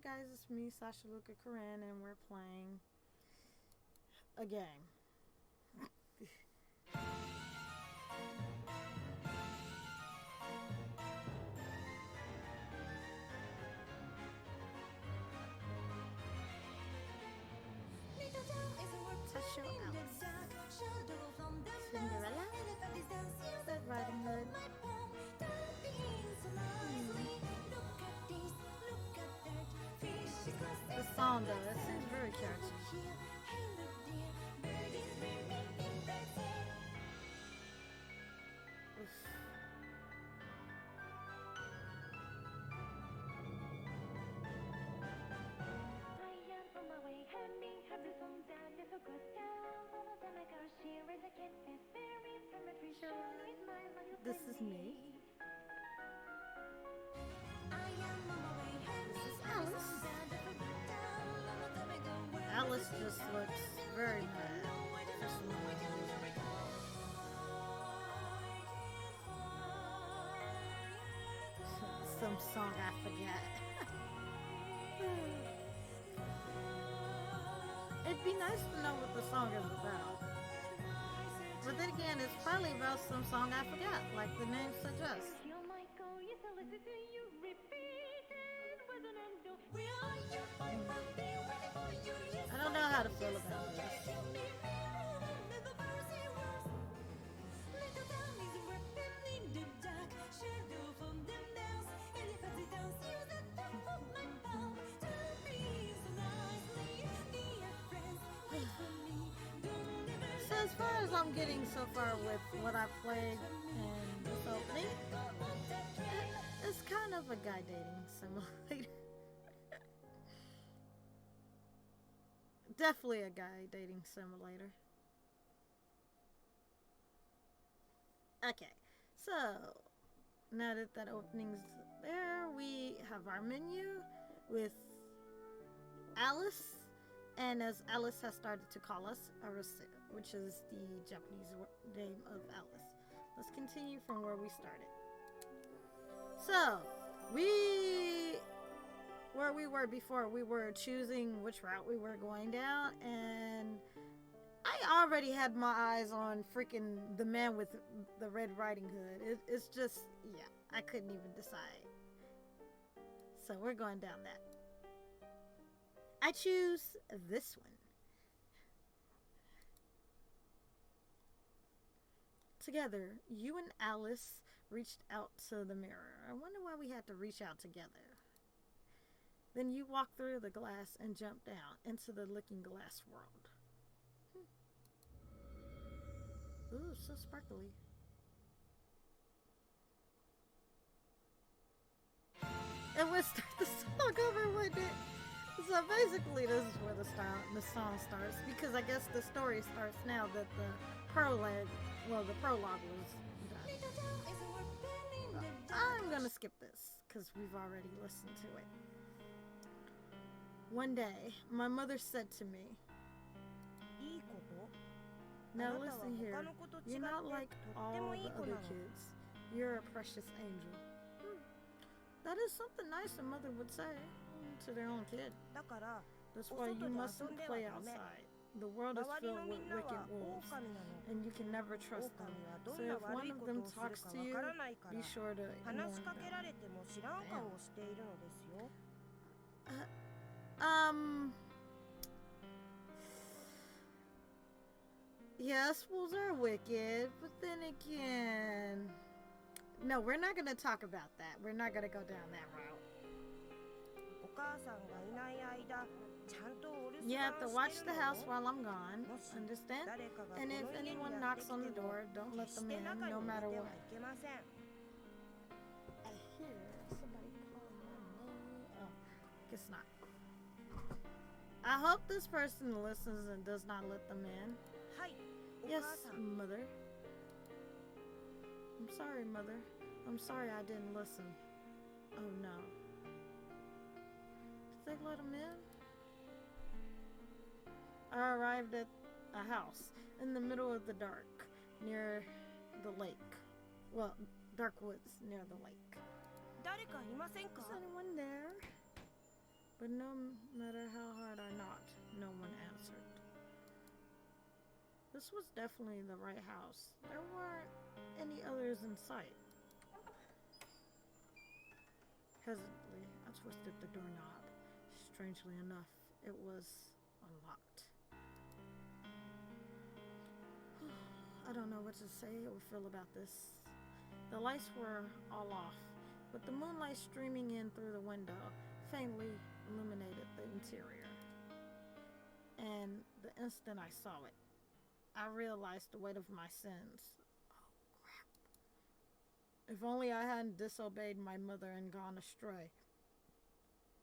guys, it's me, Sasha Luca Corinne, and we're playing a game. Taisho X Cinderella, Red Riding Hood. The song though, it seems very catchy. Oof. This is me. This is Alice. Alice just looks very mad. Some song I forget. It'd be nice to know what the song is about. But then again, it's probably about some song I forgot, like the name suggests. I don't know how to feel about this. So as far as I'm getting so far with what I've played and this opening, it's kind of a guy dating simulator. Definitely a guy dating simulator. Okay, so now that that opening's there, we have our menu with Alice, and as Alice has started to call us, Arase, which is the Japanese name of Alice. Let's continue from where we started. So, where we were before, we were choosing which route we were going down, and I already had my eyes on freaking the man with the Red Riding Hood. It's just, yeah, I couldn't even decide. So we're going down that. I choose this one. Together, you and Alice reached out to the mirror. I wonder why we had to reach out together. Then you walk through the glass and jump down into the looking glass world. Ooh, so sparkly. And we'll start the song over with it. So basically, this is where the song starts, because I guess the story starts now that the prologue was done. I'm gonna skip this because we've already listened to it. One day, my mother said to me, "Now listen here, you're not like all the other kids. You're a precious angel." That is something nice a mother would say to their own kid. That's why you mustn't play outside. The world is filled with wicked wolves, and you can never trust them. So if one of them talks to you, be sure to ignore them. Yes, wolves are wicked, but then again... No, we're not going to talk about that. We're not going to go down that route. You have to watch the house while I'm gone, understand? And if anyone knocks on the door, don't let them in, no matter what. I hear somebody calling my name. Oh, guess not. I hope this person listens and does not let them in. Yes, mother. I'm sorry, mother. I'm sorry I didn't listen. Oh no. Did they let him in? I arrived at a house in the middle of the dark, near the lake. Well, dark woods near the lake. Is anyone there? But no matter how hard I knocked, no one answered. This was definitely the right house. There weren't any others in sight. Hesitantly, I twisted the doorknob. Strangely enough, it was unlocked. I don't know what to say or feel about this. The lights were all off, but the moonlight streaming in through the window faintly illuminated the interior. And the instant I saw it, I realized the weight of my sins. Oh, crap. If only I hadn't disobeyed my mother and gone astray,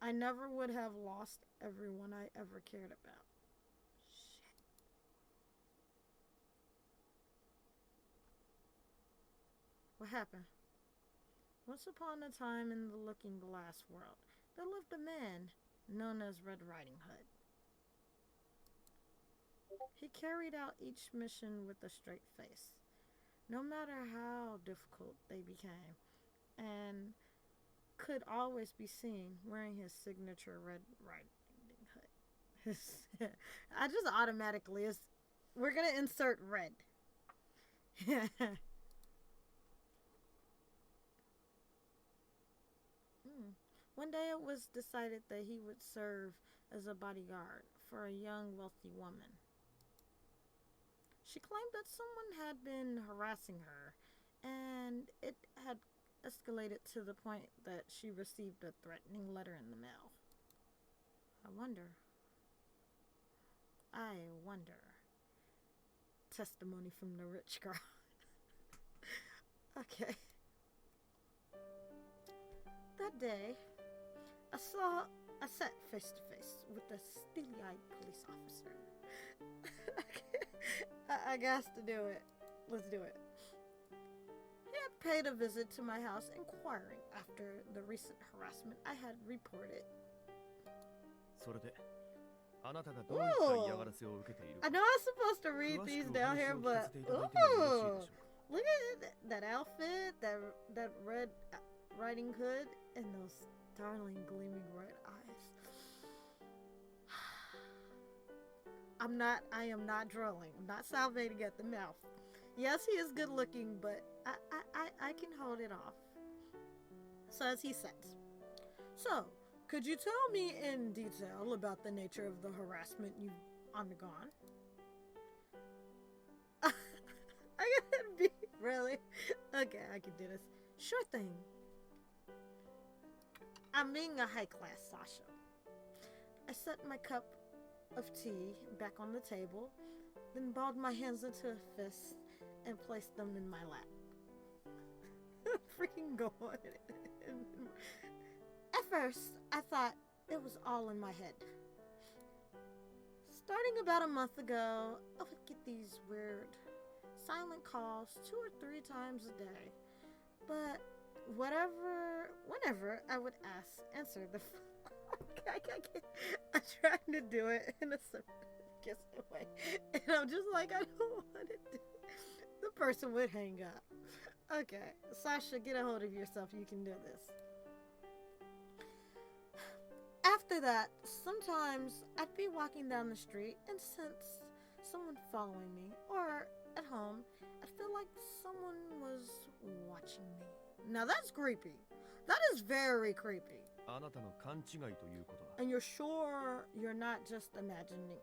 I never would have lost everyone I ever cared about. Shit. What happened? Once upon a time in the Looking Glass world, there lived a man known as Red Riding Hood. He carried out each mission with a straight face, no matter how difficult they became, and could always be seen wearing his signature Red Riding Hood. I just automatically we're gonna insert red. One day it was decided that he would serve as a bodyguard for a young, wealthy woman. She claimed that someone had been harassing her, and it had escalated to the point that she received a threatening letter in the mail. I wonder. Testimony from the rich girl. Okay. That day, I sat face to face with a steely-eyed police officer. I got to do it. Let's do it. He had paid a visit to my house inquiring after the recent harassment I had reported. Ooh. I know I'm supposed to read these down here, but ooh, look at that outfit, that red riding hood, and those darling gleaming red eyes. I am not drooling. I'm not salivating at the mouth. Yes, he is good looking, but I can hold it off. So as he says, so could you tell me in detail about the nature of the harassment you've undergone? I gotta be really okay. I can do this. Sure thing. I'm being a high class Sasha. I set my cup of tea back on the table, then balled my hands into a fist and placed them in my lap. Freaking go on. At first, I thought it was all in my head. Starting about a month ago, I would get these weird silent calls 2 or 3 times a day. But whenever I would answer the phone, I'm trying to do it in a sophisticated way. And I'm just like, I don't want to do it. The person would hang up. Okay, Sasha, get a hold of yourself. You can do this. After that, sometimes I'd be walking down the street and sense someone following me, or at home, I'd feel like someone was watching me. Now that's creepy. That is very creepy. And you're sure you're not just imagining.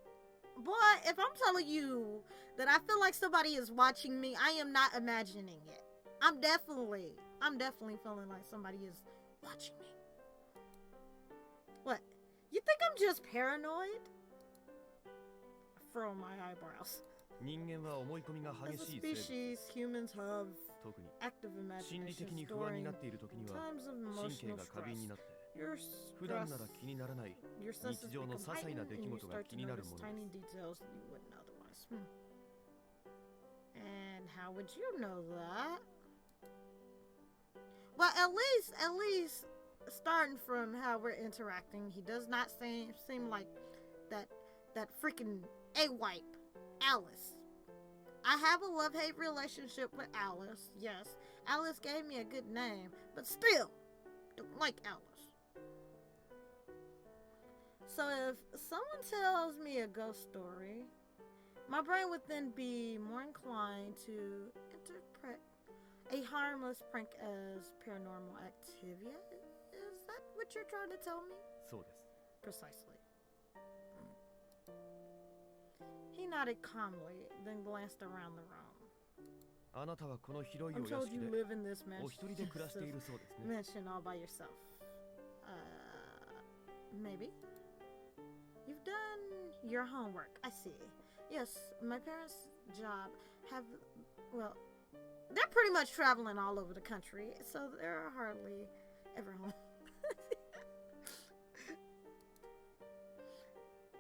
Boy, if I'm telling you that I feel like somebody is watching me, I am not imagining it. I'm definitely feeling like somebody is watching me. What? You think I'm just paranoid? I furrow my eyebrows. As a species, humans have active imagination during times of emotional stress. Your senses become heightened and you start to notice tiny details that you wouldn't otherwise. And how would you know that? Well, at least, starting from how we're interacting, he does not seem like that freaking A-wipe, Alice. I have a love-hate relationship with Alice, yes. Alice gave me a good name, but still, don't like Alice. So if someone tells me a ghost story, my brain would then be more inclined to interpret a harmless prank as paranormal activity. Is that what you're trying to tell me? そうです。 Precisely. He nodded calmly, then glanced around the room. あなたはこの広い I'm お屋 told 敷 you で live in this お一人で暮らしているそうですね。 mansion all by yourself. Maybe. You've done your homework, I see. Yes, my parents' job have, well, they're pretty much traveling all over the country, so they're hardly ever home.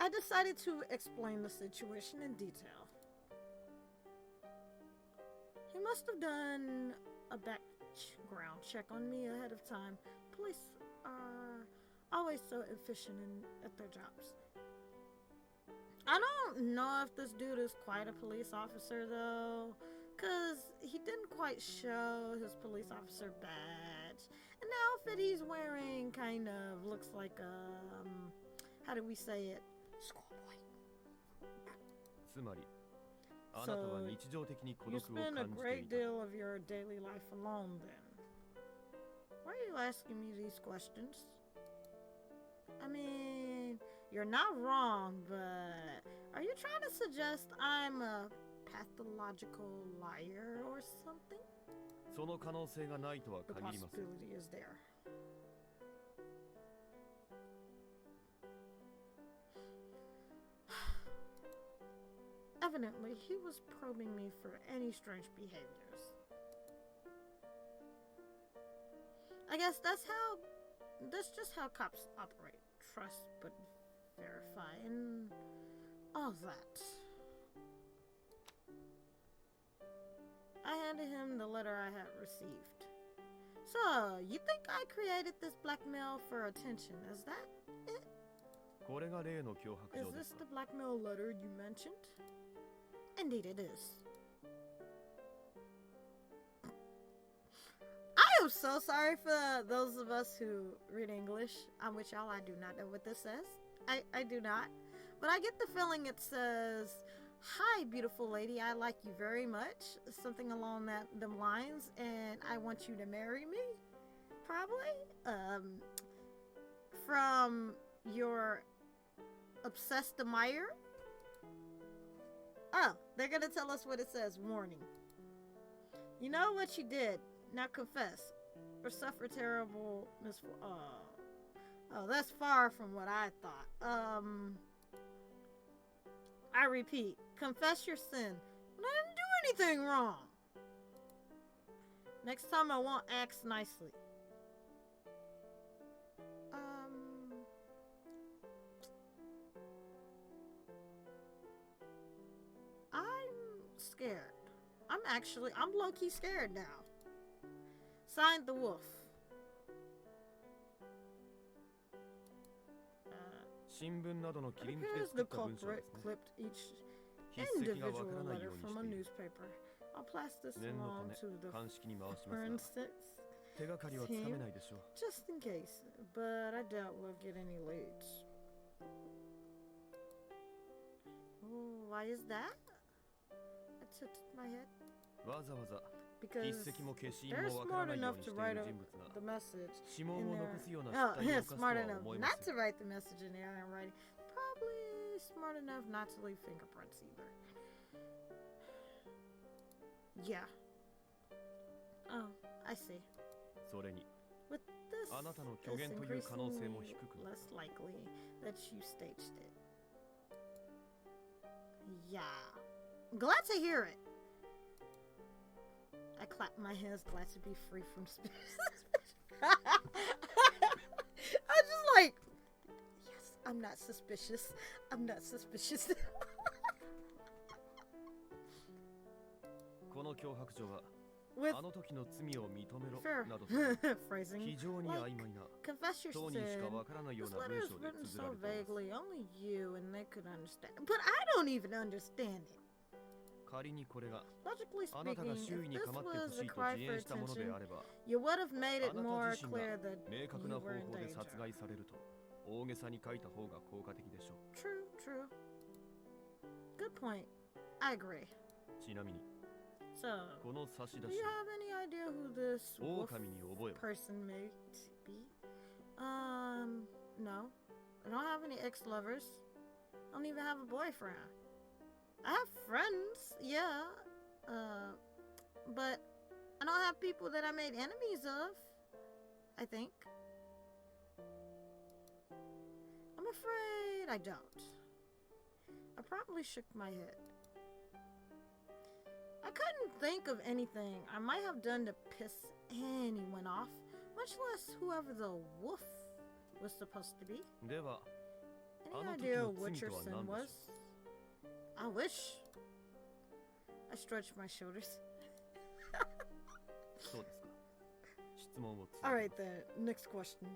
I decided to explain the situation in detail. He must have done a background check on me ahead of time. Police are always so efficient at their jobs. I don't know if this dude is quite a police officer though, cause he didn't quite show his police officer badge. And the outfit he's wearing kind of looks like a, how do we say it? Schoolboy. つまりあなたは日常的に孤独を You 感 spend a じて great いた。 deal of your daily life alone then. Why are you asking me these questions? I mean, you're not wrong, but are you trying to suggest I'm a pathological liar or something? その可能性がないとは The 限りません。 possibility is there. Evidently, he was probing me for any strange behaviors. I guess that's just how cops operate. Trust but verify and all that. I handed him the letter I had received. So, you think I created this blackmail for attention? Is that it? これが例の脅迫 Is 状で this す the blackmail letter you mentioned? Indeed it is. I am so sorry for those of us who read English. I'm with y'all, I do not know what this says. I do not. But I get the feeling it says, "Hi, beautiful lady, I like you very much." Something along them lines, and I want you to marry me. Probably. From your obsessed admirer. Oh, they're gonna tell us what it says. Warning. You know what you did. Now confess. Or suffer terrible misfortune. Oh, that's far from what I thought. I repeat. Confess your sin. I didn't do anything wrong. Next time I won't act nicely. Scared. I'm low-key scared now. Signed the wolf. 新聞などの切り抜きで Appears 作 the った文章で culprit すね。 clipped each 筆跡がわから individual ないよ letter うに from し a ている。 newspaper. I'll pass this 念の along た to め the 鑑識に回しますが、 forensics 手がかりはつかめないでしょう。 just in case, but I doubt we'll get any leads. Oh, why is that? I tilted my head. わざわざ Because 筆跡も消印 they're もわから smart ないよう enough にし to てい write る a, 人物が the message 指紋 in を their... 残すような Oh, 失態を yeah, 犯すと smart は enough 思えま not せ to ん。 write the message in their handwriting. Probably smart enough not to leave fingerprints either. Yeah. Oh, I see. それに With this, あなたの it's 虚言という可能性も increasingly 低くなる。 less likely that you staged it. Yeah. Glad to hear it. I clapped my hands, glad to be free from suspicion. I just like, yes, I'm not suspicious. I'm not suspicious. この脅迫状は With あの時の罪を認めろ fair などという phrasing, 非常に曖昧な confess your 当人しか sin. わからないよう This な letter 文 is 章で written 綴ら so れています。 vaguely, only you and they could understand. But I don't even understand it. 仮にこれが Logically あなた speaking, が周囲 if に this 構ってほ was し a いと cry 自 for 演したもので attention, あれば you would have made あ it なた more 自身が clear that 明確 you な方 were in 法で danger. 殺害されると大げさに書いた方が効果的でしょう。 True, true. Good point. I agree. ちなみに So, この差し出 do し you have any idea who this wolf 狼に覚えは person may be? No. I don't have any ex-lovers. I don't even have a boyfriend. I have friends, yeah. But I don't have people that I made enemies of, I think. I'm afraid I don't. I probably shook my head. I couldn't think of anything I might have done to piss anyone off, much less whoever the wolf was supposed to be. では Any あの時 idea の what 罪 your とは sin 何で was? しょ I wish. I stretched my shoulders. う。そうですか。質問を続け Alright then, next question.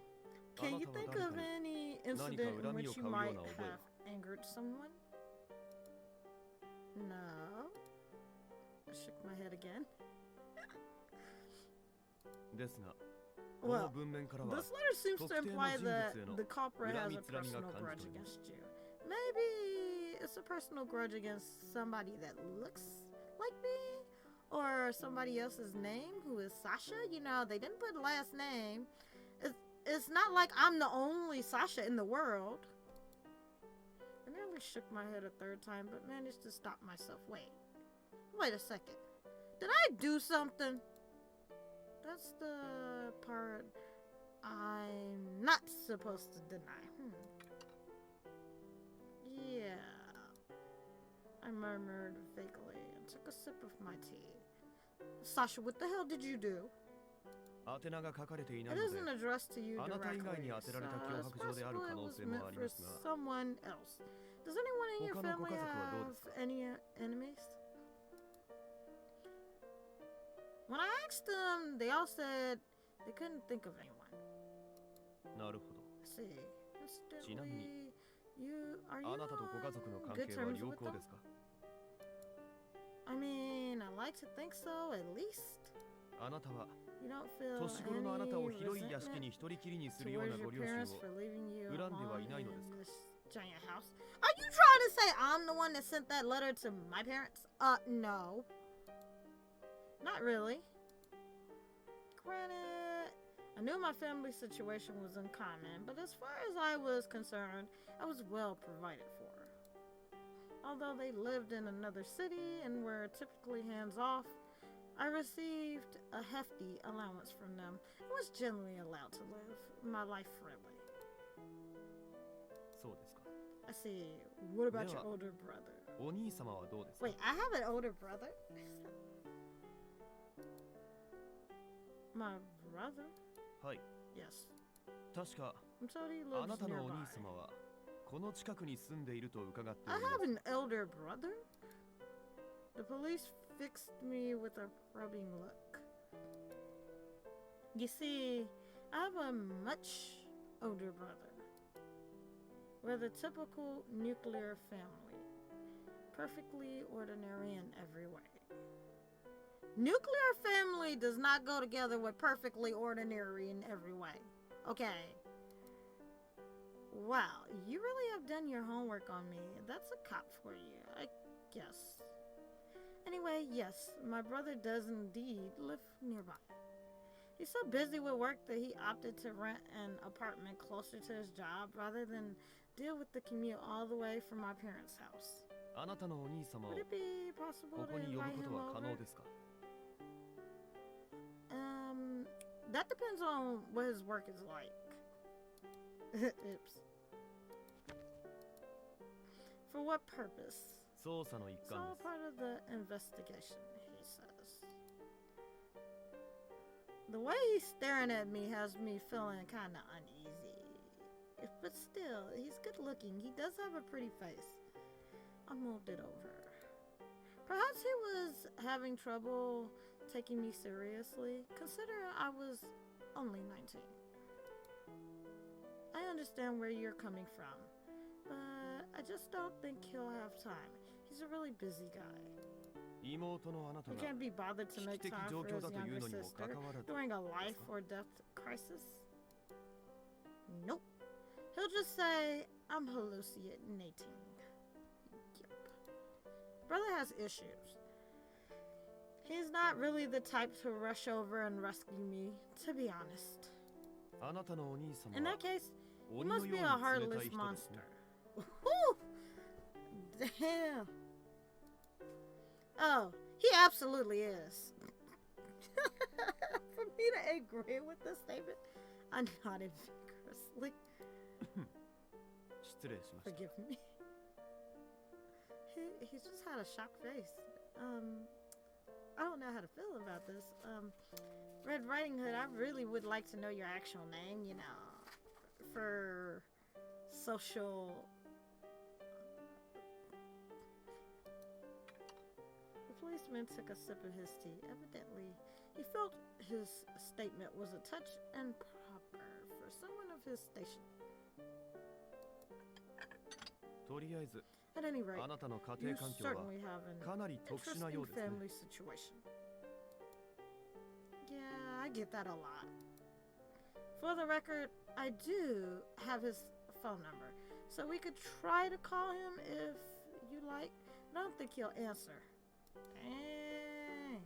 Can you think of any incident in which you might have angered someone? No. I shook my head again. ですが、この Well, 文面からは this letter seems to 特定の imply 人物 that への the culprit has a 恨みつらみが personal 感 grudge じ取れます against you. Maybe it's a personal grudge against somebody that looks like me, or somebody else's name who is Sasha. You know, they didn't put last name. It's not like I'm the only Sasha in the world. I nearly shook my head a third time, but managed to stop myself. Wait a second. Did I do something? That's the part I'm not supposed to deny. Yeah. I murmured vaguely and took a sip of my tea. Sasha, what the hell did you do? 宛名が書かれていな It いので isn't addressed to you あなた以外 directly, に so 当てられた it's 脅迫状である possible 可 it 能 was 性も meant あり for ますが someone else. Does anyone in your 他のご family 家族はどうで have すか any enemies? When I asked them, they all said they couldn't think of anyone. なるほど。 I see. ちなみに Instantly, are you あなたとご家族の on 関 good 係は terms 良 with 好 them? ですか？ I mean, I like to think so, at least. あなたは You don't feel 年頃のあなたを any 広い屋敷 resentment に一人きりにするような towards ご your 両親 parents を for leaving you 恨んでは alone いないの in ですか？ this giant house. Are you trying to say I'm the one that sent that letter to my parents? No. Not really. Granted, I knew my family situation was uncommon, but as far as I was concerned, I was well provided for. Although they lived in another city and were typically hands-off, I received a hefty allowance from them and was generally allowed to live my life freely. そうですか。 I see. What about your Yeah. older brother? お兄様はどうですか？ Wait, I have an older brother? My brother? はい。 Yes. 確か I'm told he あ lives なたのお nearby. 兄様はこの近くに住んでいると伺ってお I りま have す。 an elder brother? The police fixed me with a probing look. You see, I have a much older brother. We're the typical nuclear family. Perfectly ordinary in every way. Nuclear family does not go together with perfectly ordinary in every way. Okay. Wow, you really have done your homework on me. That's a cop for you, I guess. Anyway, yes, my brother does indeed live nearby. He's so busy with work that he opted to rent an apartment closer to his job rather than deal with the commute all the way from my parents' house. あなたのお兄様を Would it be possible こ to こに呼 invite ぶこ him とは可 over? 能ですか？ That depends on what his work is like. Oops. For what purpose? 捜査の一 It's 環 all です。 part of the investigation, he says. The way he's staring at me has me feeling kind of uneasy. But still, he's good looking. He does have a pretty face. I moved it over. Perhaps he was having trouble taking me seriously, considering I was only 19. I understand where you're coming from, but I just don't think he'll have time. He's a really busy guy. 妹のあなた He が can't be bothered to 危 make 機的 time 状 for 況 his だという younger のにも sister かかわらず during a です life か？ or death crisis. Nope. He'll just say, I'm hallucinating. Yep. Brother has issues. He's not really the type to rush over and rescue me, to be honest. In that case, he must be a heartless monster. Damn. Oh, he absolutely is. For me to agree with this statement, I nodded vigorously. Forgive me. He just had a shocked face. I don't know how to feel about this. Red Riding Hood, I really would like to know your actual name, you know, for social... The policeman took a sip of his tea. Evidently, he felt his statement was a touch improper for someone of his station. At any rate, you certainly have an interesting family situation. Yeah, I get that a lot. For the record, I do have his phone number, so we could try to call him if you like. I don't think he'll answer. Dang.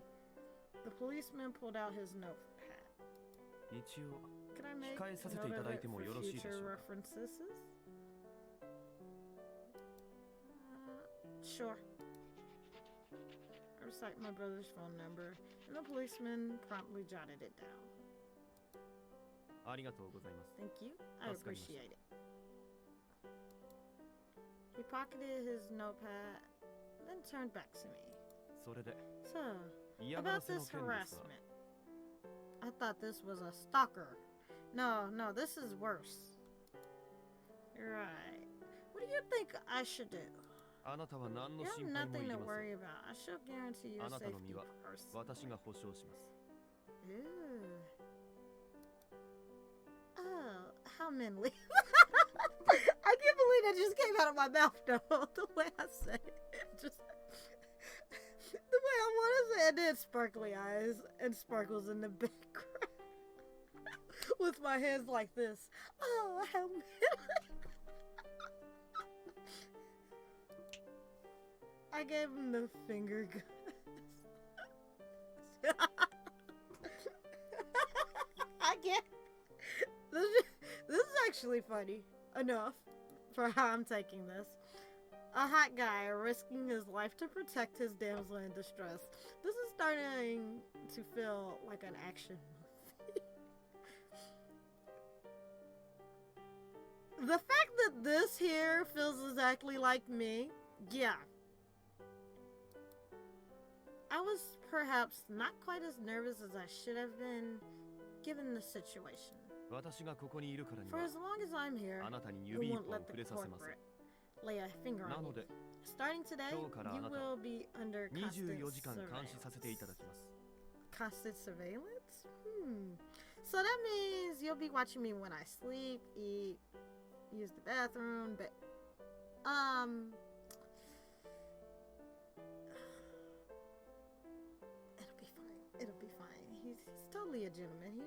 The policeman pulled out his notepad. Can I make note of it for future references? Sure. I recite my brother's phone number, and the policeman promptly jotted it down. Thank you. I appreciate it. He pocketed his notepad, then turned back to me. So, about this harassment. I thought this was a stalker. No, this is worse. Right. What do you think I should do? You have nothing to worry about. I shall guarantee your safety personally. Ew. Oh, how manly. I can't believe that just came out of my mouth, though. The way I said it. Just the way I want to say it. And then sparkly eyes and sparkles in the background. With my hands like this. Oh, how manly. I gave him the finger guns. I get this is actually funny enough for how I'm taking this. A hot guy risking his life to protect his damsel in distress. This is starting to feel like an action movie. The fact that this here feels exactly like me, yeah. I was perhaps not quite as nervous as I should have been, given the situation. For as long as I'm here, we won't let the corporate lay a finger on you. Starting today, you will be under constant surveillance. Constant surveillance? So that means you'll be watching me when I sleep, eat, use the bathroom, but... It'll be fine. He's totally a gentleman.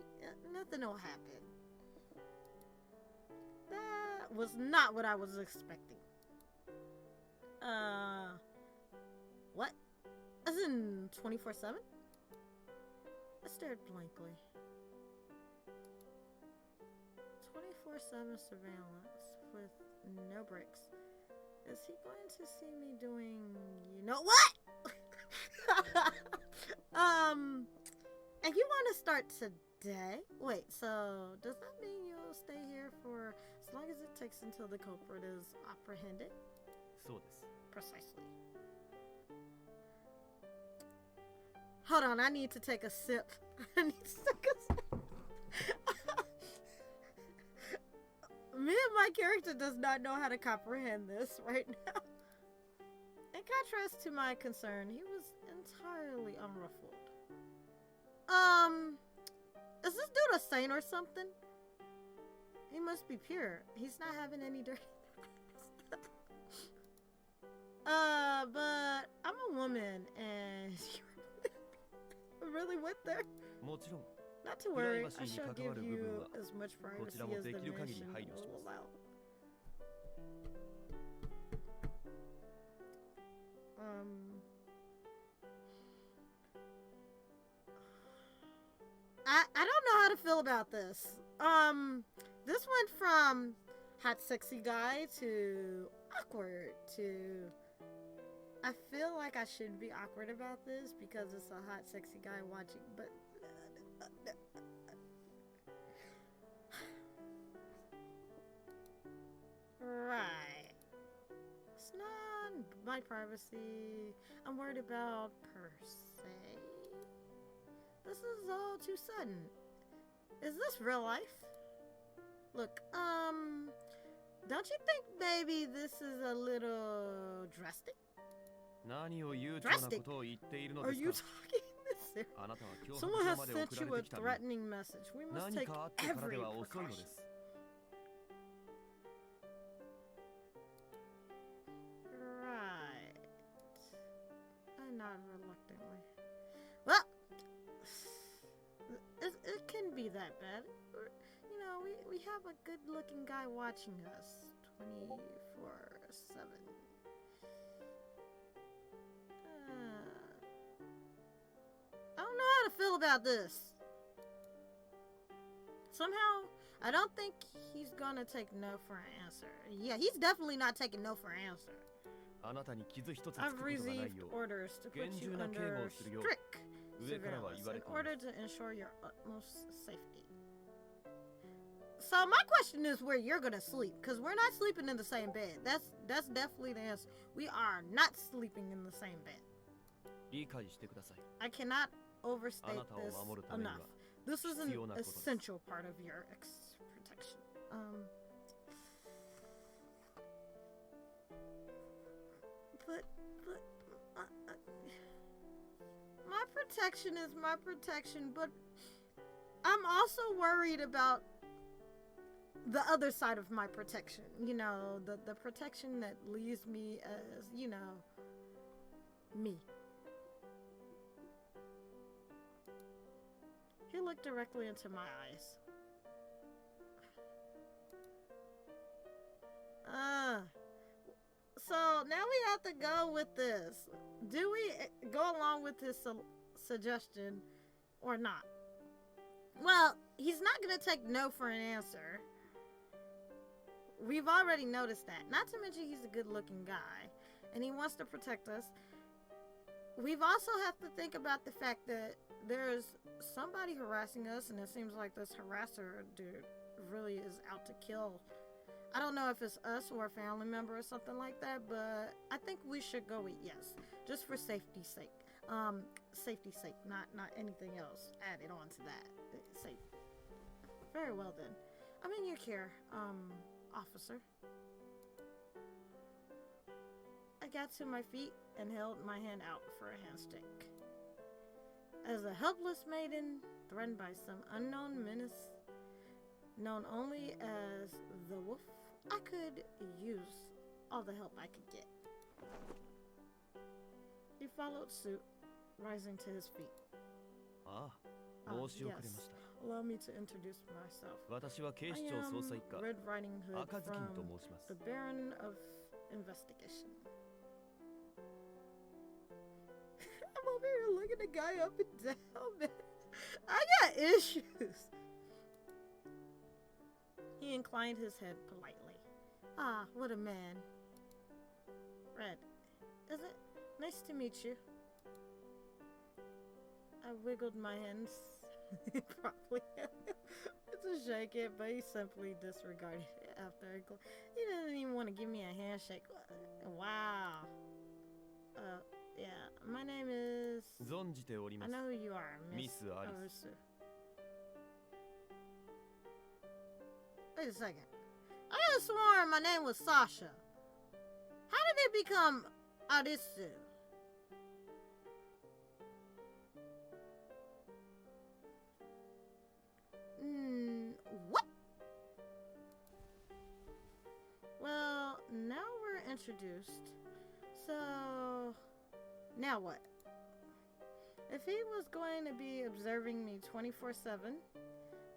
Nothing will happen. That was not what I was expecting. What? As in 24/7? I stared blankly. 24/7 surveillance with no breaks. Is he going to see me doing, you know what? And you want to start today? Wait, so does that mean you'll stay here for as long as it takes until the culprit is apprehended? Precisely. Hold on, I need to take a sip. Me and my character does not know how to comprehend this right now. In contrast to my concern, he was entirely unruffled. Is this dude a saint or something? He must be pure. He's not having any dirty but I'm a woman and you really went there? Not to worry, I shall give you as much privacy as the mission will allow. I don't know how to feel about this. This went from hot sexy guy to awkward to I feel like I shouldn't be awkward about this because it's a hot sexy guy watching, but right. It's not my privacy. I'm worried about per se. This is all too sudden. Is this real life? Look, don't you think maybe this is a little drastic? Drastic? Are you talking this serious? Someone has sent you a threatening message. We must take every precaution. Right. I nod reluctantly. Well, it can be that bad. You know, we have a good-looking guy watching us 24/7. I don't know how to feel about this. Somehow, I don't think he's gonna take no for an answer. Yeah, he's definitely not taking no for an answer. I've received orders to put you under strict surveillance in order to ensure your utmost safety. So my question is where you're gonna sleep, because we're not sleeping in the same bed. That's definitely the answer. We are not sleeping in the same bed. I cannot overstate this enough. This is an essential part of your protection. But my protection is my protection, but I'm also worried about the other side of my protection. You know, the protection that leaves me as, you know, me. He looked directly into my eyes. So now we have to go with this. Do we go along with his suggestion or not? Well, he's not going to take no for an answer. We've already noticed that. Not to mention he's a good-looking guy, and he wants to protect us. We've also have to think about the fact that there's somebody harassing us, and it seems like this harasser dude really is out to kill. I don't know if it's us or a family member or something like that, but I think we should go with yes, just for safety's sake. Safety's sake, not anything else added on to that. Safe. Very well then. I'm in your care, officer. I got to my feet and held my hand out for a handshake. As a helpless maiden threatened by some unknown menace known only as the wolf, I could use all the help I could get. He followed suit, rising to his feet. Yes. Allow me to introduce myself. I am Red Riding Hood from the Baron of Investigation. I'm over here looking the guy up and down, man. I got issues. He inclined his head politely. Ah, what a man. Red, is it? Nice to meet you. I wiggled my hands. Probably to shake it, but he simply disregarded it after he didn't even want to give me a handshake. Wow. Yeah, my name is... I know who you are, Miss Alice. Wait a second. I could have sworn my name was Sasha. How did it become Arisu? What? Well, now we're introduced. So, now what? If he was going to be observing me 24/7,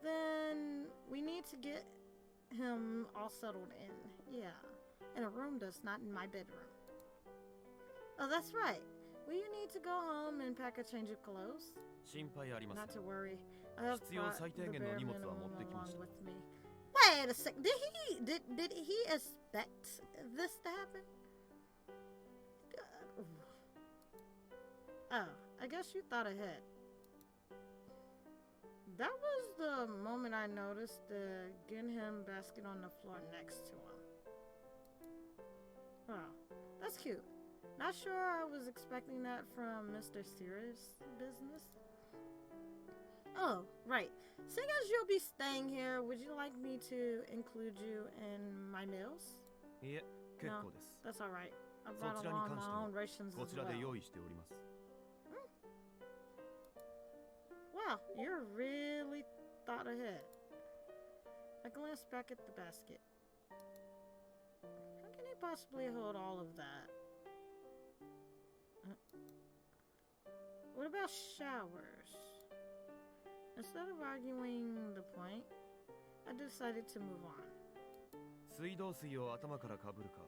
then we need to get him all settled in. Yeah, in a room that's not in my bedroom. Oh, that's right. Will you need to go home and pack a change of clothes? 心配ありません。 Not to worry. I have 必要 brought 最 the 低限の bare 荷物は minimum 持ってきま along した。 with me. Wait a sec. Did he expect this to happen? Oh, I guess you thought ahead. That was the moment I noticed the Ginham basket on the floor next to him. Wow, that's cute. Not sure I was expecting that from Mr. Serious Business. Oh, right. Seeing as you'll be staying here, would you like me to include you in my meals? いえ、結構です。 That's alright. I そ brought ちらに along 関 my して own も rations こ as ちらで well. 用意しております。 Wow, you're really thought ahead. I glanced back at the basket. How can he possibly hold all of that? What about showers? Instead of arguing the point, I decided to move on. 水道水を頭からかぶるか。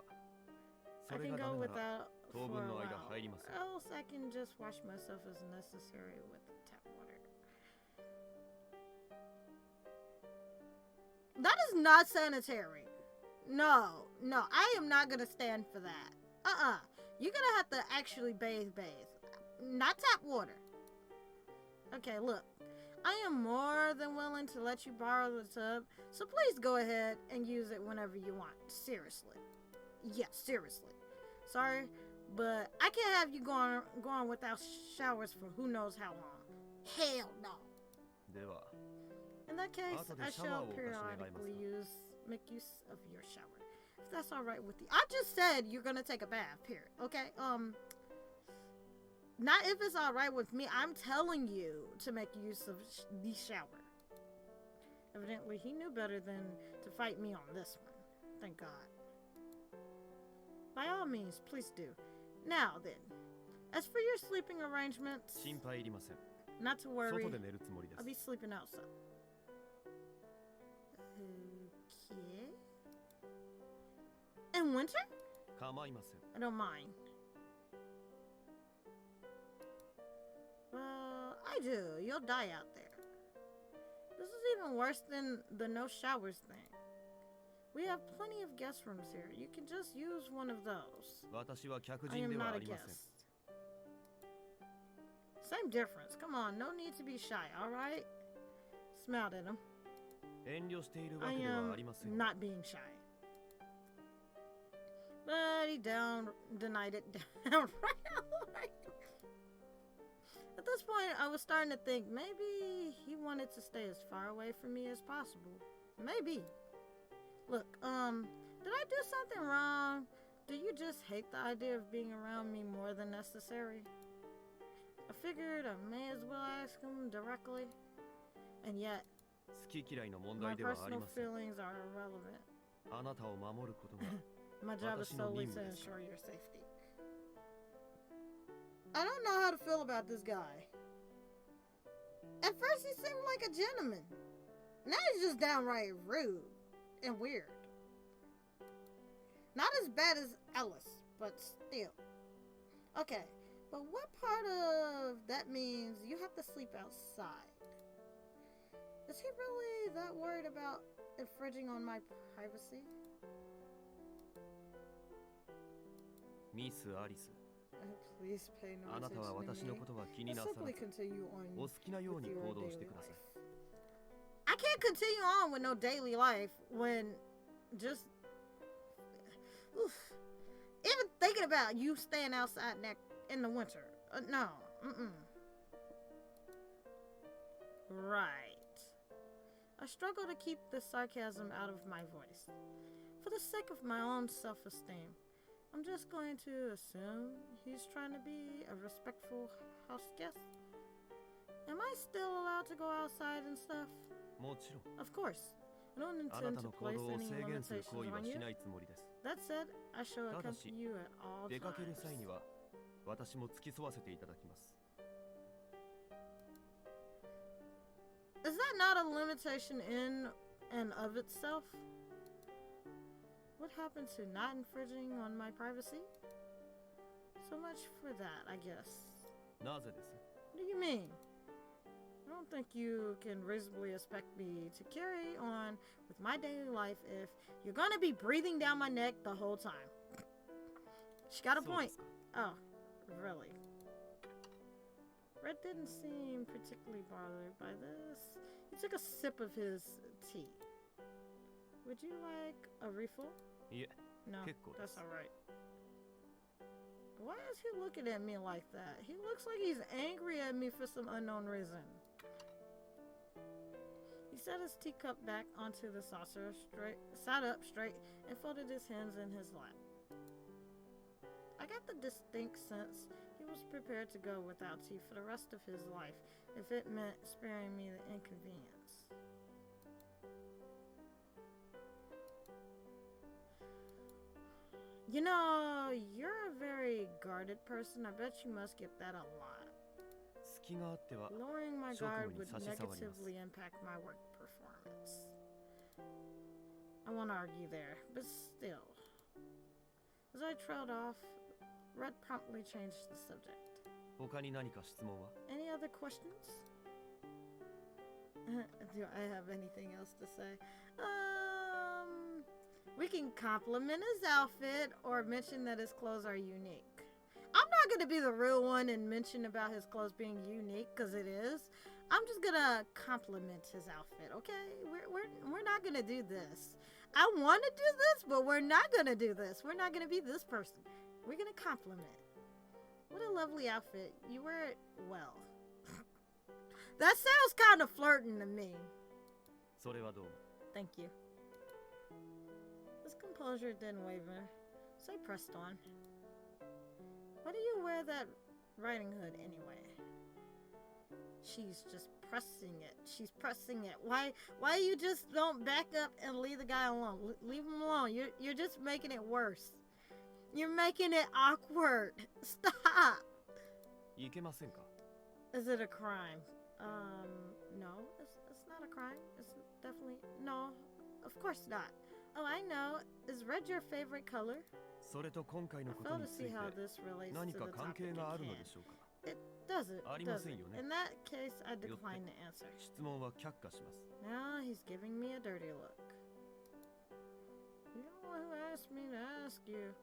I それ can がダ go メなら without 当 for 分 a の間 while. 入りません。 Else I can just wash myself as necessary with tap water. That is not sanitary. No, I am not gonna stand for that. You're gonna have to actually bathe. Not tap water. Okay, look. I am more than willing to let you borrow the tub, so please go ahead and use it whenever you want. Seriously. Yeah, seriously. Sorry, but I can't have you going without showers for who knows how long. Hell no. では、 In that case, 後で I シャワー shall をお貸し願います periodically make use of your shower. If that's alright with you. I just said you're gonna take a bath, period. Okay? Not if it's alright with me. I'm telling you to make use of the shower. Evidently, he knew better than to fight me on this one. Thank God. By all means, please do. Now then, as for your sleeping arrangements, 心配いりません。 not to worry. 外で寝るつもりで I'll be す。 sleeping outside. Okay. In winter? 構いません。 I don't mind. Well, I do. You'll die out there. This is even worse than the no showers thing. We have plenty of guest rooms here. You can just use one of those. 私は客 I 人 am では not あ a りません。 guest. Same difference. Come on, no need to be shy, alright? Smiled at him. 遠慮しているわ I けでは am ありません。 not being shy. But he denied it downright. At this point, I was starting to think maybe he wanted to stay as far away from me as possible. Maybe. Look, did I do something wrong? Do you just hate the idea of being around me more than necessary? I figured I may as well ask him directly. And yet, 好き嫌いの問 my 題ではあり personal ません。 feelings are irrelevant. あなたを守ることが My job is 私の solely 任 to 務です。 ensure your safety. I don't know how to feel about this guy. At first he seemed like a gentleman. Now he's just downright rude and weird. Not as bad as Alice, but still. Okay, but what part of that means you have to sleep outside? Is he really that worried about infringing on my privacy? ミス・アリス、 Please pay no あなたは attention 私 to の me. ことは気に And なさら simply ず、 continue on お好きなよう with に your 行動し daily てください。 life. I can't continue on with no daily life when just oof. Even thinking about you staying outside in the winter. No. Right. I struggle to keep the sarcasm out of my voice. For the sake of my own self-esteem, I'm just going to assume he's trying to be a respectful house guest. Am I still allowed to go outside and stuff? もちろん、 Of course. I don't あな intend た to の行 place 動を any 制限する limitations 行為は on し you. ないつもりです。 That said, I shall ただし、 accompany you at all 出かける times. 際には私も付き添わせていただきます。 Is that not a limitation in and of itself? What happened to not infringing on my privacy? So much for that, I guess. なぜです? What do you mean? I don't think you can reasonably expect me to carry on with my daily life if you're gonna be breathing down my neck the whole time. She got a point. Oh, really? Red didn't seem particularly bothered by this. He took a sip of his tea. Would you like a refill? Yeah. No, that's alright. Why is he looking at me like that? He looks like he's angry at me for some unknown reason. He set his teacup back onto the saucer, sat up straight, and folded his hands in his lap. I got the distinct sense he was prepared to go without tea for the rest of his life if it meant sparing me the inconvenience. You know, you're a very guarded person. I bet you must get that a lot. Lowering my guard would negatively impact my work performance. I won't argue there, but still. As I trailed off, Red promptly changed the subject. Any other questions? Do I have anything else to say? We can compliment his outfit or mention that his clothes are unique. I'm not going to be the real one and mention about his clothes being unique, because it is. I'm just going to compliment his outfit, okay? We're not going to do this. I want to do this, but we're not going to do this. We're not going to be this person. We're going to compliment. What a lovely outfit. You wear it well. That sounds kind of flirting to me. Thank you. His composure didn't waver, so I pressed on. Why do you wear that riding hood anyway? She's just pressing it. She's pressing it. Why you just don't back up and leave the guy alone? Leave him alone. You're just making it worse. You're making it awkward. Stop. Is it a crime? No. It's not a crime. It's definitely no. Of course not. Oh, I know. Is red your favorite color? I fail to see how this relates to the topic at hand. It doesn't. In that case, I decline to answer. Now he's giving me a dirty look. You know who asked me to ask you.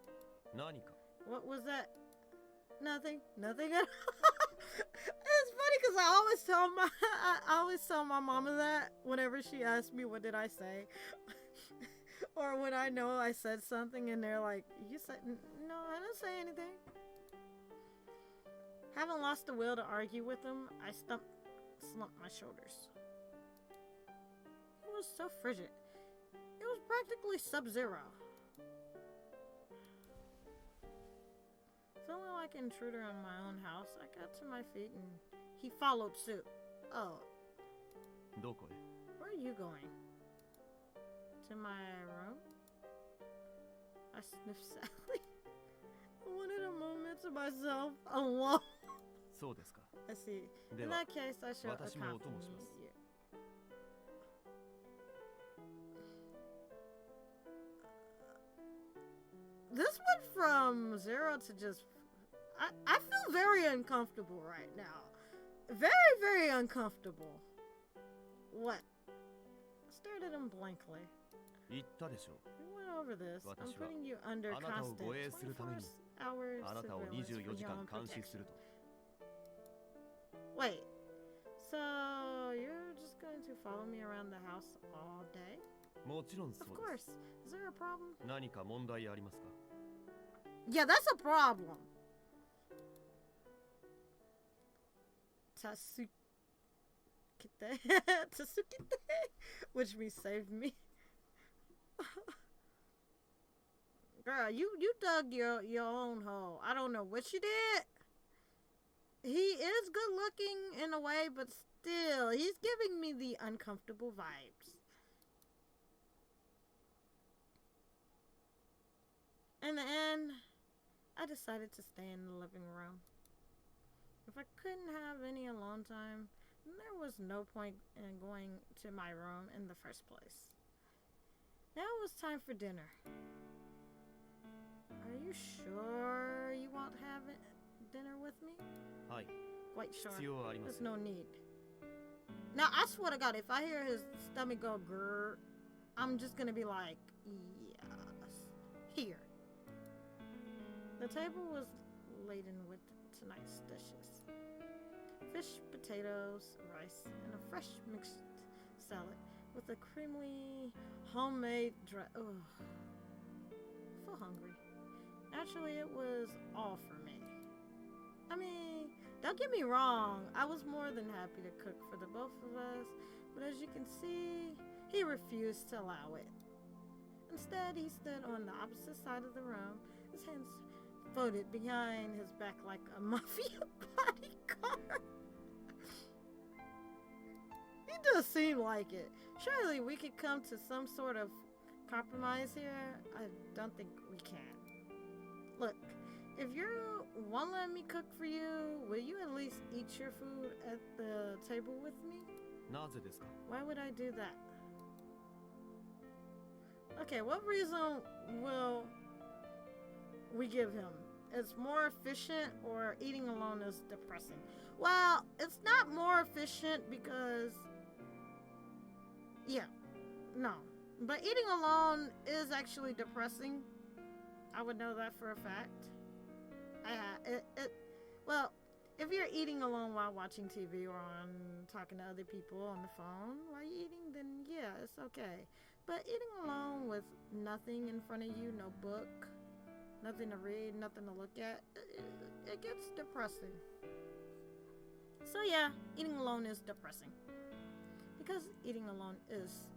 What was that? Nothing. Nothing at all. It's funny because I always tell my mama that whenever she asks me what did I say. Or when I know I said something and they're like, you said, no, I didn't say anything. Having lost the will to argue with him, I slumped my shoulders. It was so frigid. It was practically sub-zero. Feeling like an intruder in my own house, I got to my feet and he followed suit. Oh. Where are you going? To my room? I sniffed sadly. I wanted a moment to myself alone. I see. In that case, I shall accompany you. This went from 0 to just... I feel very uncomfortable right now. Very, very uncomfortable. What? I stared at him blankly. We went over this. I'm putting you under constant 24-hour surveillance for your own protection. Wait, so you're just going to follow me around the house all day? Of course. Is there a problem? Yeah, that's a problem. Tasukite, which means save me. Girl, you dug your own hole. I don't know what you did. He is good looking in a way, but still, he's giving me the uncomfortable vibes. In the end, I decided to stay in the living room. If I couldn't have any alone time, then there was no point in going to my room in the first place. Now it was time for dinner. Are you you sure you won't have dinner with me? Quite sure. There's no need. Now, I swear to God, if I hear his stomach go grrr, I'm just gonna be like, yes. Here. The table was laden with tonight's dishes. Fish, potatoes, rice, and a fresh mixed salad with a creamy homemade Ugh. I feel hungry. Actually, it was all for me. I mean, don't get me wrong, I was more than happy to cook for the both of us, but as you can see, he refused to allow it. Instead, he stood on the opposite side of the room, his hands folded behind his back like a mafia bodyguard. He does seem like it. Surely we could come to some sort of compromise here. I don't think we can. Look, if you won't let me cook for you, will you at least eat your food at the table with me? Why would I do that? Okay, what reason will we give him? It's more efficient or eating alone is depressing? Well, it's not more efficient because... Yeah, no. But eating alone is actually depressing. I would know that for a fact. Well, if you're eating alone while watching TV or talking to other people on the phone while you're eating, then yeah, it's okay. But eating alone with nothing in front of you, no book, nothing to read, nothing to look at, it gets depressing. So yeah, eating alone is depressing. Because eating alone is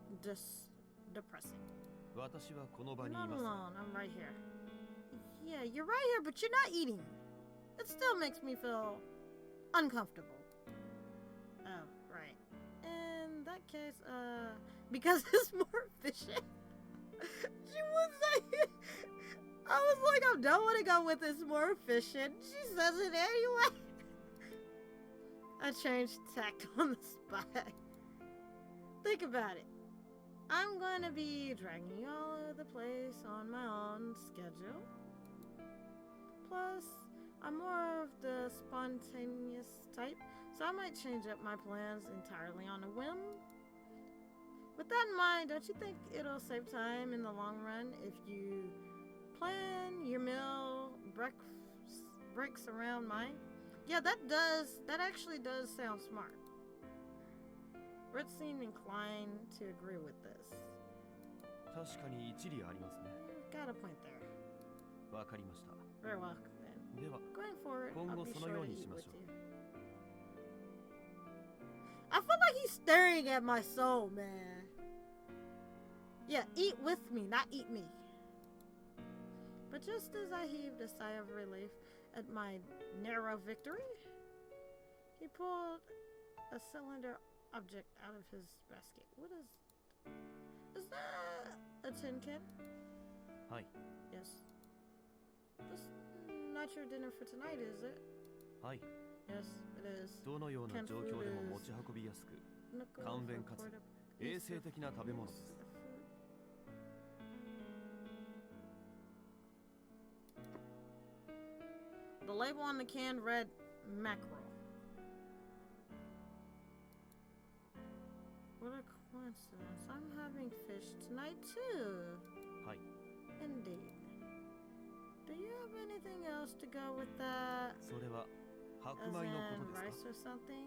depressing. I'm not alone, I'm right here. Yeah, you're right here, but you're not eating. It still makes me feel uncomfortable. Oh, right. In that case, because it's more efficient. She was like, I was like, I don't want to go with it's more efficient. She says it anyway. I changed tact on the spot. Think about it. I'm going to be dragging you all over the place on my own schedule. Plus, I'm more of the spontaneous type, so I might change up my plans entirely on a whim. With that in mind, don't you think it'll save time in the long run if you plan your meal breaks around mine? Yeah, that actually does sound smart. Red seemed inclined to agree with this. You've got a point there. Very well, then. Going forward, I'll be sure to eat with you. I feel like he's staring at my soul, man. Yeah, eat with me, not eat me. But just as I heaved a sigh of relief at my narrow victory, he pulled a cylinder object out of his basket. What is that a tin can? Hi. Yes. This is not your dinner for tonight, is it? Hi. Yes, it is. どのような状況でも持ち運びやすく、簡便かつ衛生的な食べ物です。The label on the can read mackerel. What a coincidence. I'm having fish tonight too. Hi. Indeed. Do you have anything else to go with that? それは白米のことですか? Rice or something?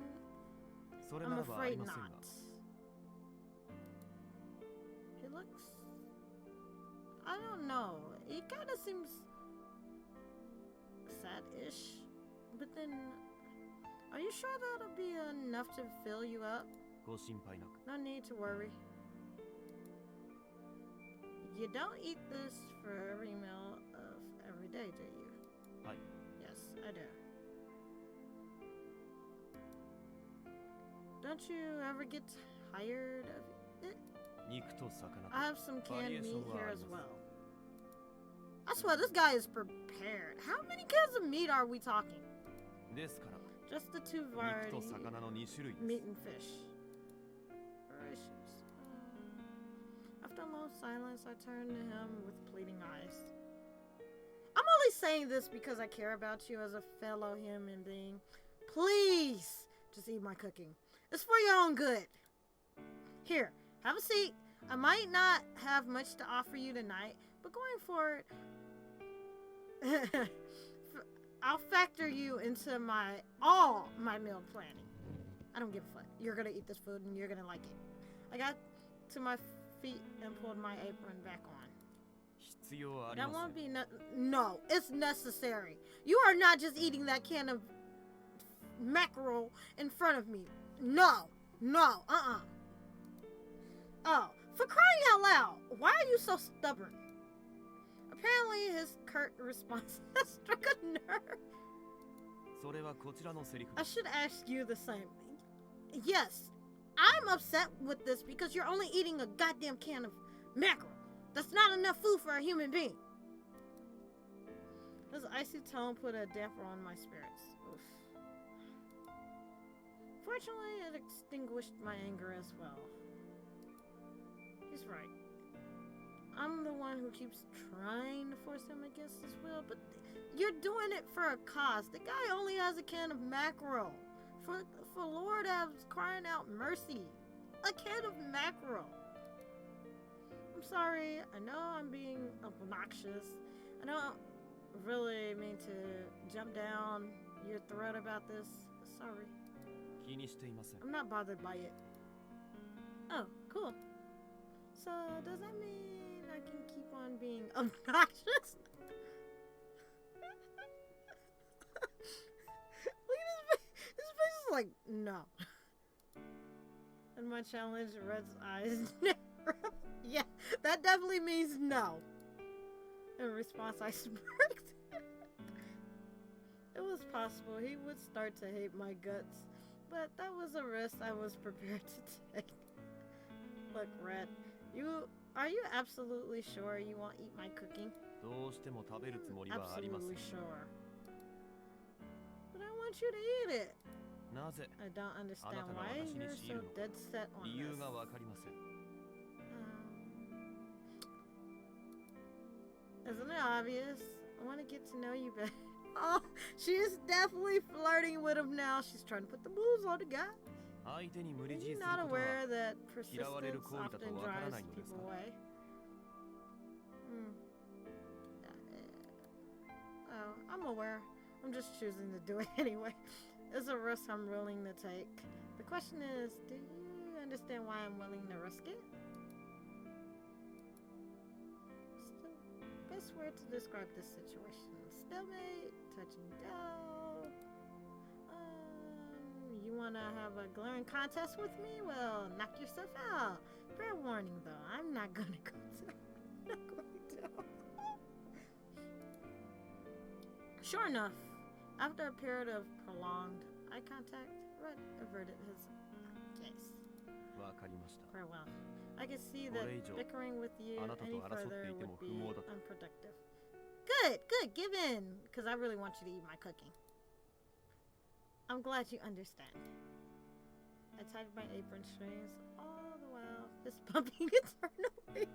それな I'm らばあり afraid ません not. が。He looks... I don't know. He kind of seems sad-ish. But then, are you sure that'll be enough to fill you up? ご心配なく。 No need to worry. You don't eat this for every meal of every day, do you? はい。 Yes, I do. Don't you ever get tired of it? 肉と魚 I have some バ canned リエーショ meat ンは here あり as ます。 well. I swear, this guy is prepared. How many cans of meat are we talking? ですから、 Just the two 肉 varieties, と魚の2種類です。 meat and fish. Gracious. After a long silence, I turned to him with pleading eyes. I'm saying this because I care about you as a fellow human being. Please, just eat my cooking. It's for your own good. Here, have a seat. I might not have much to offer you tonight, but going forward, I'll factor you into all my meal planning. I don't give a fuck. You're gonna eat this food and you're gonna like it. I got to my feet and pulled my apron back on. That won't be no, it's necessary. You are not just eating that can of mackerel in front of me. No. Oh, for crying out loud, why are you so stubborn? Apparently his curt response has struck a nerve. I should ask you the same. Yes, I'm upset with this because you're only eating a goddamn can of mackerel. That's not enough food for a human being. This icy tone put a damper on my spirits. Oof. Fortunately, it extinguished my anger as well. He's right. I'm the one who keeps trying to force him against his will, but you're doing it for a cause. The guy only has a can of mackerel. For Lord Ab's crying out mercy. A can of mackerel. I'm sorry. I know I'm being obnoxious. I don't really mean to jump down your throat about this. Sorry. I'm not bothered by it. Oh, cool. So, does that mean I can keep on being obnoxious? Look at his face. His face is like, no. And my challenge, Red's eyes. Yeah, that definitely means no. In response, I smirked. It was possible he would start to hate my guts, but that was a risk I was prepared to take. Look, Red, are you absolutely sure you won't eat my cooking? Absolutely sure. But I want you to eat it. I don't understand why you're so dead set on this. Isn't it obvious? I want to get to know you better. Oh, she is definitely flirting with him now. She's trying to put the moves on the guy. Are you not aware that persistence often drives people away? Oh, I'm aware. I'm just choosing to do it anyway. It's a risk I'm willing to take. The question is, do you understand why I'm willing to risk it? Best word to describe this situation. Stalemate, touching down. You wanna have a glaring contest with me? Well, knock yourself out. Fair warning though, I'm not gonna go to. Sure enough, after a period of prolonged eye contact, Red averted his gaze. Very well. I can see that bickering with you any further would be unproductive. Good, give in, because I really want you to eat my cooking. I'm glad you understand. I tied my apron strings all the while fist pumping eternally.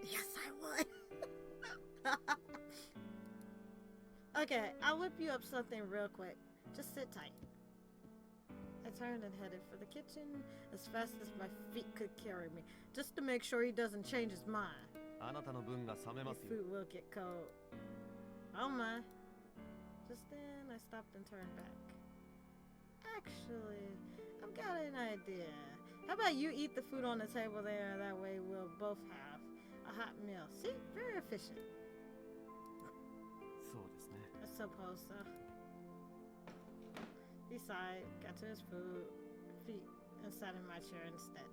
Yes, I would. Okay, I'll whip you up something real quick. Just sit tight. I turned and headed for the kitchen as fast as my feet could carry me, just to make sure he doesn't change his mind. The food will get cold. Oh my. Just then, I stopped and turned back. Actually, I've got an idea. How about you eat the food on the table there? That way we'll both have a hot meal. See? Very efficient. I suppose so. He sighed, got to his feet, and sat in my chair instead.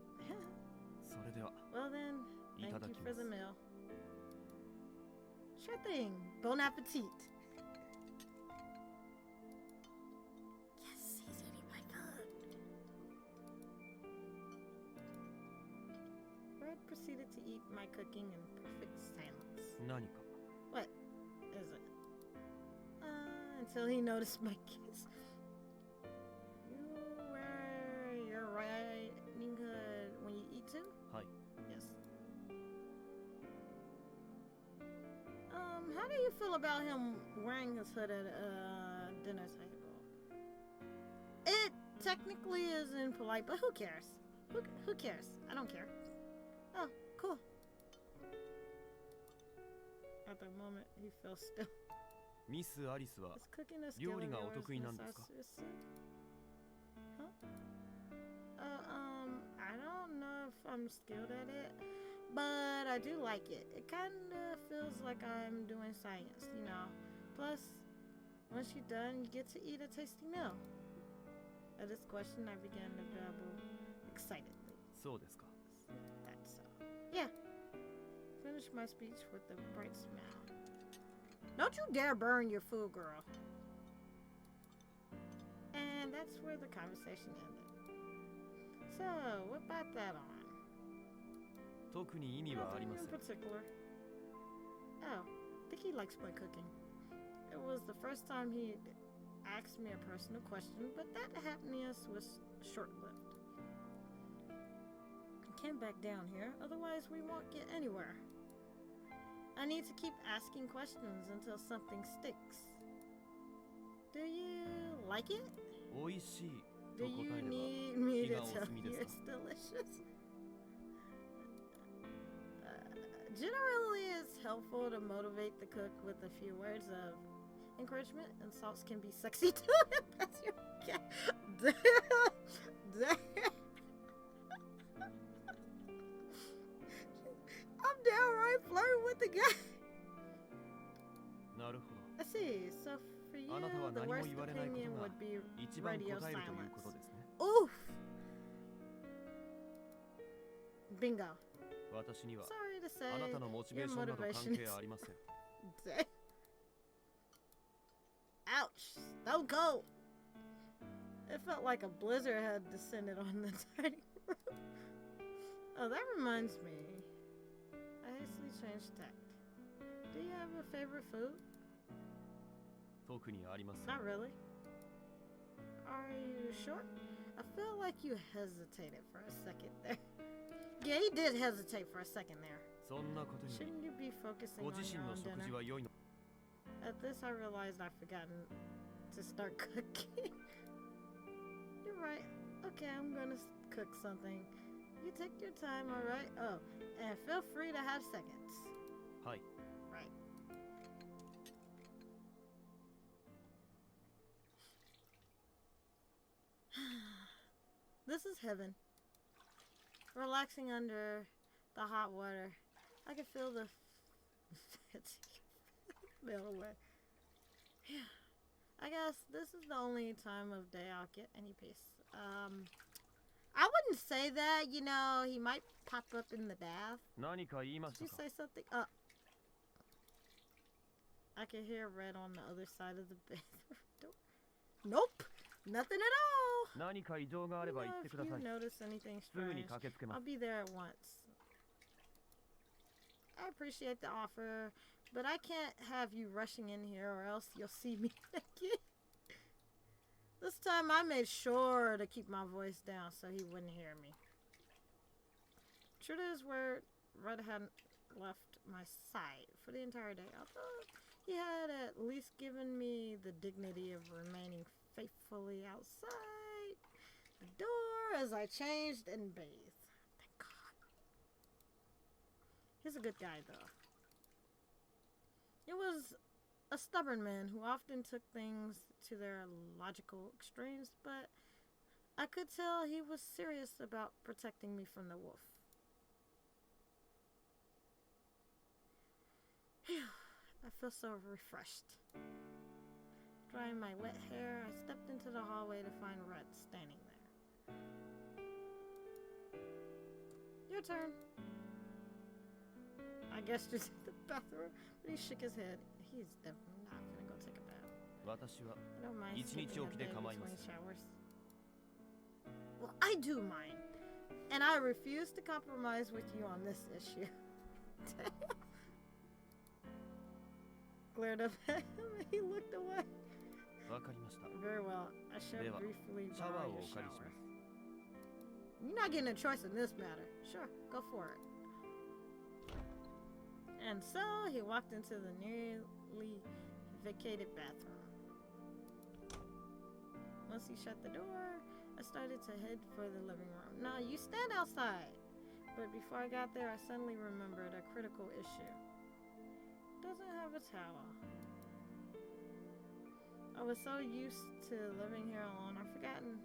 Well then, thank you for the meal. Sure thing. Bon appetit. Yes, he's eating my food. Red proceeded to eat my cooking in perfect silence. What is it? Until he noticed my kiss. You wear your riding hood when you eat too? Yes. How do you feel about him wearing his hood at a dinner table? It technically isn't polite, but who cares? Who cares? I don't care. Oh, cool. At the moment, he feels still. Miss Alice は Is cooking a skill 料理 of がお yours, 得意なん Miss ですか? Alice? Huh? I don't know if I'm skilled at it, but I do like it. It kind of feels like I'm doing science, you know. Plus, once you're done, you get to eat a tasty meal. At this question, I began to babble excitedly. そうですか. That's so. Yeah. Finished my speech with a bright smile. Don't you dare burn your food, girl. And that's where the conversation ended. So, what brought that on? 特に意味はありません. Nothing in particular. Oh, I think he likes my cooking. It was the first time he'd asked me a personal question, but that happiness was short-lived. I can't back down here, otherwise we won't get anywhere. I need to keep asking questions until something sticks. Do you like it? おいしい Do と答 you えれば need me 気 to がお tell 済み you ですか? it's delicious? Generally, it's helpful to motivate the cook with a few words of encouragement, and salts can be sexy too. That's your cat. Damn. I'm downright flirting with the guy. なるほど. I see. So for you, あなたは the 何も worst 言われないこと opinion が would be 一番 radio 答えるという silence. ことですね. Oof. Bingo. 私には Sorry to say, あなたのモチベー your ションなど関 motivation 係 is ありません. Ouch. Don't go. It felt like a blizzard had descended on the tiny room. Oh, that reminds me. I hastily changed tact. Do you have a favorite food? 特にありません. Not really. Are you sure? I feel like you hesitated for a second there. Yeah, he did hesitate for a second there. そんなことより Shouldn't you be focusing ご on 自身 your の own 食事 dinner? は良いの? At this, I realized I'd forgotten to start cooking. You're right. Okay, I'm gonna cook something. You take your time, alright? Oh, and feel free to have seconds. はい. Right. This is heaven. Relaxing under the hot water. I can feel the fatigue away. I guess this is the only time of day I'll get any peace. I wouldn't say that, you know, he might pop up in the bath. 何か言いまし Did た you か? say something? I can hear red on the other side of the bathroom door. Nope, nothing at all. 何か異常があれ You ば know, 言って if くださ you い. notice anything すぐに strange, 駆けつけま I'll す. be there at once. I appreciate the offer, but I can't have you rushing in here or else you'll see me naked. This time I made sure to keep my voice down so he wouldn't hear me. True to his word, Red hadn't left my side for the entire day, although he had at least given me the dignity of remaining faithfully outside the door as I changed and bathed. Thank God. He's a good guy, though. It was a stubborn man who often took things to their logical extremes, but I could tell he was serious about protecting me from the wolf. Phew, I feel so refreshed. Drying my wet hair, I stepped into the hallway to find Red standing there. Your turn. I guess just in the bathroom, but he shook his head. He's definitely not gonna go take a bath. 私は I don't mind 一日 skipping お a きで day 構いませ between ん. showers. Well, I do mind. And I refuse to compromise with you on this issue. Glared up at him and he looked away. わかりました. Very well. I shall では、 briefly シャワー borrow を your お借りし shower. ます. You're not getting a choice in this matter. Sure, go for it. And so he walked into the nearly vacated bathroom. Once he shut the door, I started to head for the living room. Now, you stand outside. But before I got there, I suddenly remembered a critical issue. Doesn't have a towel. I was so used to living here alone, I'd forgotten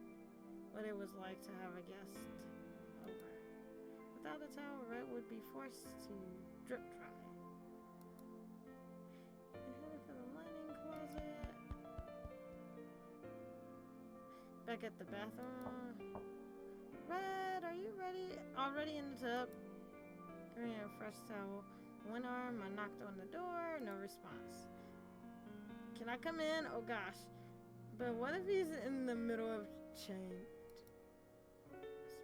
what it was like to have a guest over. Without a towel, Red would be forced to drip dry. I headed for the linen closet. Back at the bathroom. Red, are you ready? Already in the tub? Give me a fresh towel. One arm, I knocked on the door, no response. Can I come in? Oh gosh. But what if he's in the middle of change?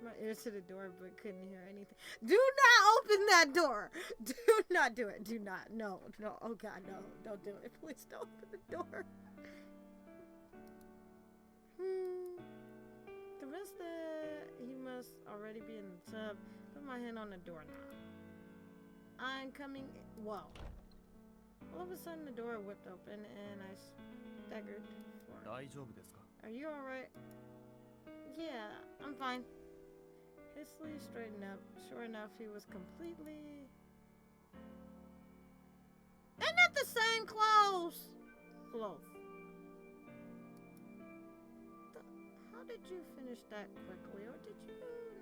My ear to the door, but couldn't hear anything. Do not open that door. Do not do it. Do not. No. Oh God, no. Don't do it. Please don't open the door. Convinced that he must already be in the tub, put my hand on the doorknob. I'm coming. Whoa. All of a sudden, the door whipped open, and I staggered forward. Are you alright? Yeah, I'm fine. Hastily straightened up. Sure enough, he was completely... They're not the same clothes! How did you finish that quickly? Or did you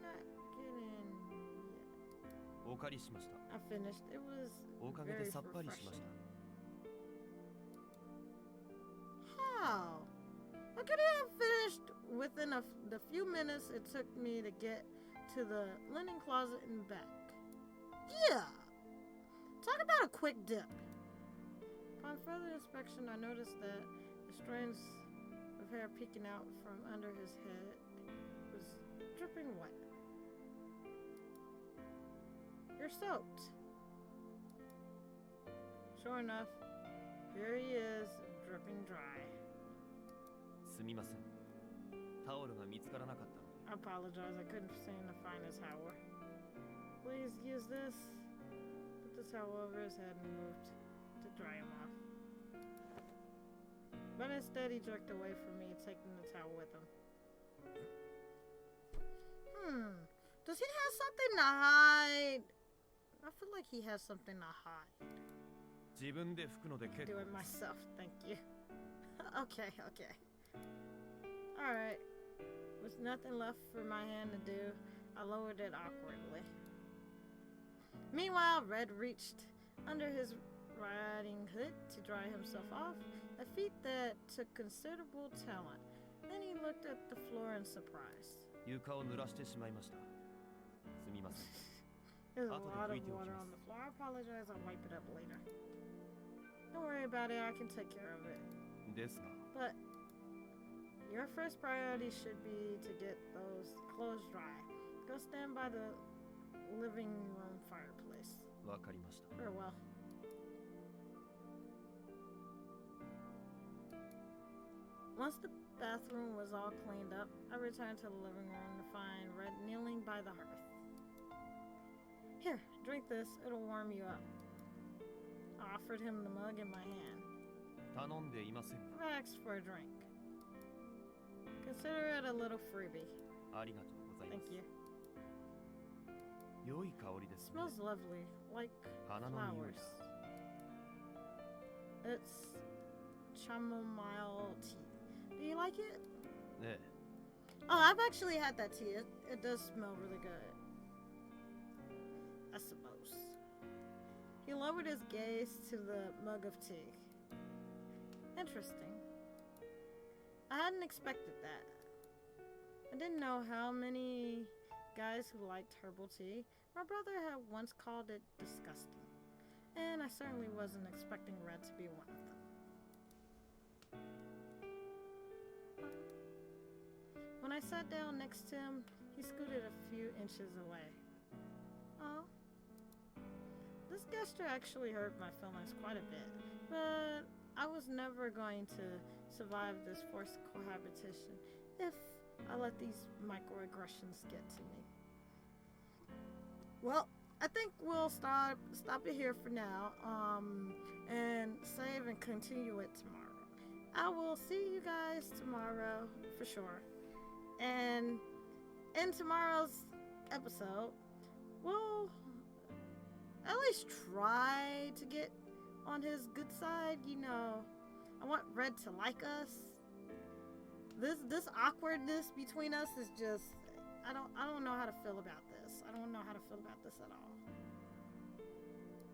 not get in yet? I finished. It was very refreshing. How? I could have finished within the few minutes it took me to get to the linen closet and back. Yeah! Talk about a quick dip. Upon further inspection, I noticed that the strands of hair peeking out from under his head was dripping wet. You're soaked. Sure enough, here he is, dripping dry. I apologize, I couldn't seem to find his towel. Please use this. Put the towel over his head and moved to dry him off. But instead he jerked away from me, taking the towel with him. Does he have something to hide? I feel like he has something to hide. Do it myself, thank you. Okay. Alright. With nothing left for my hand to do, I lowered it awkwardly. Meanwhile, Red reached under his riding hood to dry himself off, a feat that took considerable talent. Then he looked at the floor in surprise. There's a lot of water on the floor. I apologize, I'll wipe it up later. Don't worry about it, I can take care of it. But your first priority should be to get those clothes dry. Go stand by the living room fireplace. Farewell. Once the bathroom was all cleaned up, I returned to the living room to find Red kneeling by the hearth. Here, drink this. It'll warm you up. I offered him the mug in my hand. I asked for a drink. Consider it a little freebie. Thank you. It smells lovely, like flowers. It's chamomile tea. Do you like it? Oh, I've actually had that tea. It does smell really good. I suppose. He lowered his gaze to the mug of tea. Interesting. I hadn't expected that. I didn't know how many guys who liked herbal tea. My brother had once called it disgusting. And I certainly wasn't expecting Red to be one of them. When I sat down next to him, he scooted a few inches away. Oh. This gesture actually hurt my feelings quite a bit, but I was never going to survive this forced cohabitation if I let these microaggressions get to me. Well, I think we'll stop it here for now. And save and continue it tomorrow. I will see you guys tomorrow for sure. And in tomorrow's episode, we'll at least try to get on his good side. You know, I want Red to like us. This awkwardness between us is just I don't know how to feel about this. I don't know how to feel about this at all.